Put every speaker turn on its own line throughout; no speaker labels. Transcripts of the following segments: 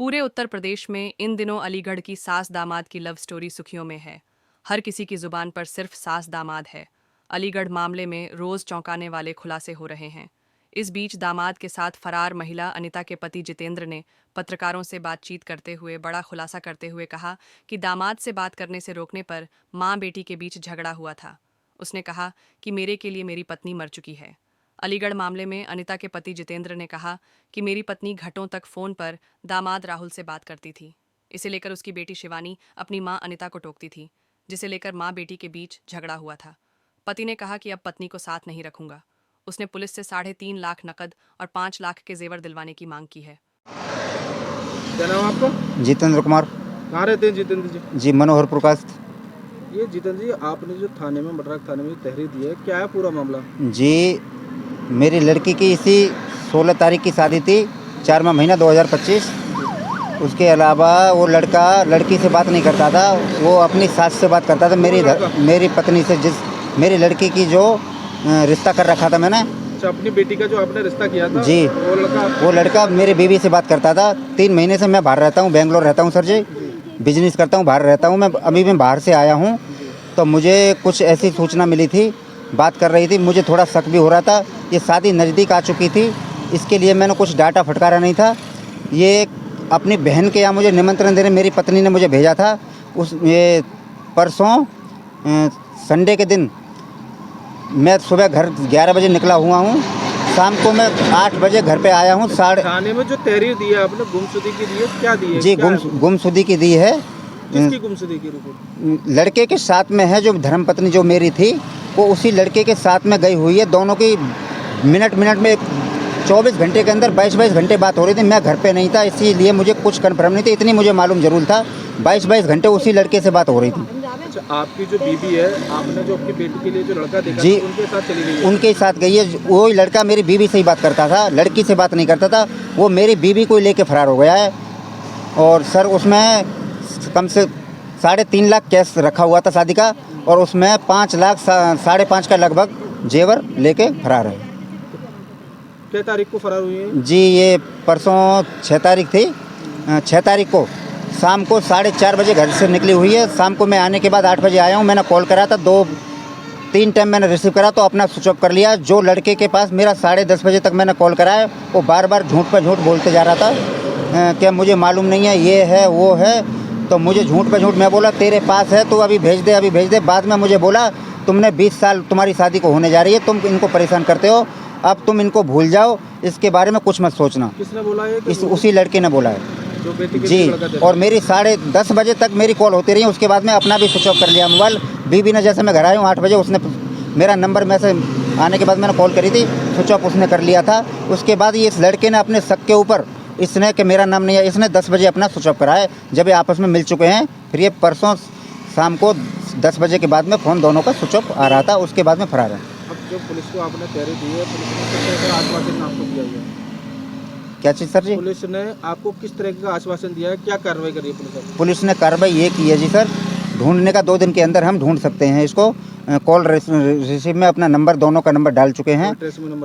पूरे उत्तर प्रदेश में इन दिनों अलीगढ़ की सास दामाद की लव स्टोरी सुर्खियों में है। हर किसी की जुबान पर सिर्फ सास दामाद है। अलीगढ़ मामले में रोज चौंकाने वाले खुलासे हो रहे हैं। इस बीच दामाद के साथ फरार महिला अनिता के पति जितेंद्र ने पत्रकारों से बातचीत करते हुए बड़ा खुलासा करते हुए कहा कि दामाद से बात करने से रोकने पर मां बेटी के बीच झगड़ा हुआ था। उसने कहा कि मेरे के लिए मेरी पत्नी मर चुकी है। अलीगढ़ मामले में अनिता के पति जितेंद्र ने कहा कि मेरी पत्नी घंटों तक फोन पर दामाद राहुल से बात करती थी। इसे लेकर उसकी बेटी शिवानी अपनी मां अनिता को टोकती थी, जिसे लेकर मां बेटी के बीच झगड़ा हुआ था। पति ने कहा कि अब पत्नी को साथ नहीं रखूंगा। उसने पुलिस से 3.5 लाख नकद और 5 लाख के जेवर दिलवाने की मांग की है।
क्या नाम है आपका?
जितेंद्र कुमार।
कहाँ रहते हैं जितेंद्र जी?
जी, मनोहर प्रकाश।
ये जितेंद्र जी, आपने जो थाने में मडराक थाने में तहरीर दी है, क्या है पूरा मामला?
जी, मेरी लड़की की इसी 16 तारीख की शादी थी, 4वां महीना 2025। उसके अलावा वो लड़का लड़की से बात नहीं करता था, वो अपनी सास से बात करता था। मेरी पत्नी से, मेरी लड़की की जो रिश्ता कर रखा था मैंने।
अच्छा, अपनी बेटी का जो आपने रिश्ता किया था
जी, वो लड़का मेरी बीवी से बात करता था। 3 महीने से मैं बाहर रहता हूँ, बेंगलोर रहता हूँ सर जी, बिजनेस करता हूँ, बाहर रहता हूँ। मैं अभी मैं बाहर से आया हूँ, तो मुझे कुछ ऐसी सूचना मिली थी, बात कर रही थी, मुझे थोड़ा शक भी हो रहा था। ये शादी नज़दीक आ चुकी थी, इसके लिए मैंने कुछ डाटा फटकारा नहीं था। ये अपनी बहन के यहाँ मुझे निमंत्रण देने मेरी पत्नी ने मुझे भेजा था। ये परसों संडे के दिन मैं सुबह घर 11 बजे निकला हुआ हूँ, शाम को मैं 8 बजे घर पे आया हूँ।
थाने में जो तहरीर दी है आपने, गुमशुदगी की दी है, क्या दी है?
जी, गुमशुदगी की दी है।
किसकी गुमशुदगी की रिपोर्ट?
लड़के के साथ में है, जो धर्मपत्नी जो मेरी थी, वो उसी लड़के के साथ में गई हुई है। दोनों की मिनट में 24 घंटे के अंदर 22 घंटे बात हो रही थी। मैं घर पे नहीं था, इसीलिए मुझे कुछ कन्फर्म नहीं थी। इतनी मुझे मालूम जरूर था, 22 घंटे उसी लड़के से बात हो रही थी।
अच्छा, आपकी जो बीवी है, आपने जो अपनी बेटी के लिए जो लड़का देखा
जी,
था, उनके साथ चली गई है?
उनके साथ गई है। वही लड़का मेरी बीवी से ही बात करता था, लड़की से बात नहीं करता था। वो मेरी बीवी को लेके फरार हो गया है। और सर, उसमें कम से 3.5 लाख कैश रखा हुआ था शादी का, और उसमें 5 लाख 5.5 का लगभग जेवर लेके फरार है।
क्या तारीख को फरार हुई है?
जी, ये परसों 6 तारीख थी। 6 तारीख को शाम को 4:30 बजे घर से निकली हुई है। शाम को मैं आने के बाद 8 बजे आया हूँ। मैंने कॉल करा था, 2-3 टाइम मैंने रिसीव करा तो अपना स्विच ऑफ कर लिया। जो लड़के के पास मेरा 10:30 बजे तक मैंने कॉल कराया, वो बार झूठ पर झूठ बोलते जा रहा था। क्या मुझे मालूम नहीं है, ये है वो है। तो मुझे झूठ पे झूठ, मैं बोला तेरे पास है तो अभी भेज दे। बाद में मुझे बोला तुमने 20 साल तुम्हारी शादी को होने जा रही है, तुम इनको परेशान करते हो, अब तुम इनको भूल जाओ, इसके बारे में कुछ मत सोचना।
किसने बोला है?
उसी लड़के ने बोला है
जो बेटी के
जी। और मेरी 10:30 बजे तक मेरी कॉल होती रही। उसके बाद में अपना भी स्विच ऑफ कर लिया मोबाइल। बीवी ने, जैसे मैं घर आया हूँ 8 बजे, उसने मेरा नंबर में से आने के बाद मैंने कॉल करी थी, स्विच ऑफ उसने कर लिया था। उसके बाद ये इस लड़के ने अपने शक के ऊपर, इसने कि मेरा नाम नहीं है, इसने 10 बजे अपना स्विच ऑफ कराया। जब ये आपस में मिल चुके हैं, फिर ये परसों शाम को 10 बजे के बाद में फ़ोन दोनों का स्विच ऑफ आ रहा था। उसके बाद में फरार है।
अब जो पुलिस को आपने तहरीर दी है, पुलिस ने किस तरह का आश्वासन आपको दिया है?
क्या चीज़ सर जी?
पुलिस ने आपको किस तरह का आश्वासन दिया है, क्या कार्रवाई करी है पुलिस?
पुलिस ने कार्रवाई ये की है जी सर, ढूंढने का 2 दिन के अंदर हम ढूंढ सकते हैं इसको। कॉल रिसीव में अपना नंबर, दोनों का नंबर डाल चुके हैं।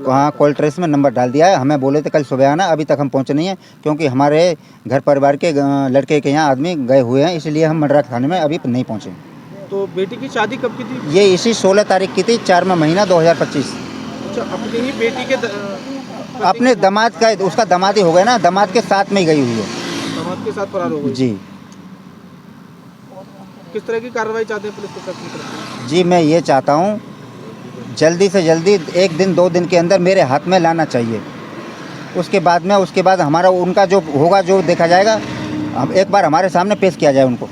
वहाँ कॉल ट्रेस में नंबर डाल दिया है। हमें बोले थे कल सुबह आना, अभी तक हम पहुँचे नहीं हैं, क्योंकि हमारे घर परिवार के लड़के के यहाँ आदमी गए हुए हैं, इसलिए हम मडराक थाने में अभी नहीं पहुँचे।
तो बेटी की शादी कब की थी?
ये इसी 16 तारीख की थी, 4वां महीना 2025।
अच्छा, अपनी ही बेटी के
अपने दामाद का, उसका दामाद ही हो गया ना, दामाद के साथ में ही गई हुई है।
दामाद के साथ फरार हो गई
जी।
किस तरह की कार्रवाई चाहते हैं पुलिस प्रशासन की तरफ से?
जी, मैं ये चाहता हूँ जल्दी से जल्दी 1 दिन 2 दिन के अंदर मेरे हाथ में लाना चाहिए। उसके बाद हमारा उनका जो होगा, जो देखा जाएगा, हम एक बार हमारे सामने पेश किया जाए उनको।